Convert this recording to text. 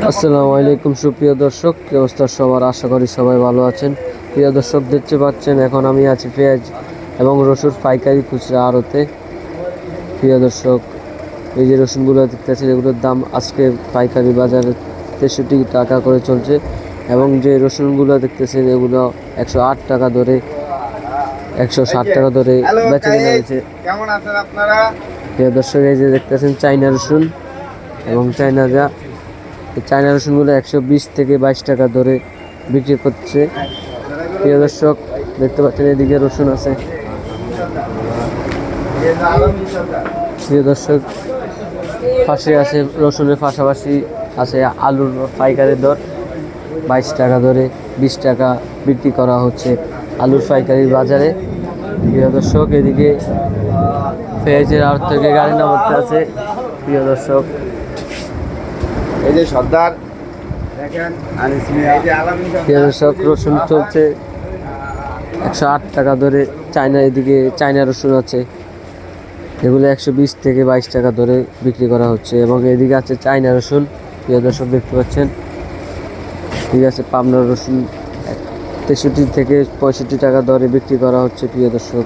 আসসালামু আলাইকুম সুপ্রিয় দর্শক, কি অবস্থা সবার? আশা করি সবাই ভালো আছেন। প্রিয় দর্শক, দেখতে পাচ্ছেন এখন আমি আছি পেঁয়াজ এবং রসুন পাইকারি খুচরা আড়তে। প্রিয় দর্শক, এই যে রসুনগুলো দেখতেছেন, এগুলোর দাম আজকে পাইকারি বাজারে 63 টাকা করে চলছে এবং যে রসুনগুলো দেখতেছেন এগুলো 108 টাকা ধরে, 160 টাকা ধরে বেচা কেনা হয়েছে। কেমন আছেন আপনারা? প্রিয় দর্শক, এই যে দেখতেছেন চাইনা রসুন এবং চায়না রসুনগুলো 120 থেকে 22 টাকা ধরে বিক্রি করছে। প্রিয় দর্শক, দেখতে পাচ্ছেন এদিকে রসুন আছে। প্রিয় দর্শক, পাশে আছে রসুনের পাশাপাশি আছে আলুর পাইকারি দর 22 টাকা ধরে 20 টাকা বিক্রি করা হচ্ছে আলুর পাইকারি বাজারে। প্রিয় দর্শক, এদিকে পেঁয়াজের আড়ত থেকে গাড়ি নামাতে আছে। প্রিয় দর্শক, এই যে সর্দার দেখেন, প্রিয় দর্শক, রসুন চলছে 108 টাকা ধরে। এদিকে চায়না রসুন আছে, এগুলো 120 থেকে 22 টাকা ধরে বিক্রি করা হচ্ছে এবং এদিকে আছে চায়না রসুন। প্রিয় দর্শক, দেখতে পাচ্ছেন ঠিক আছে পাবনার রসুন 63 থেকে 65 টাকা দরে বিক্রি করা হচ্ছে। প্রিয় দর্শক,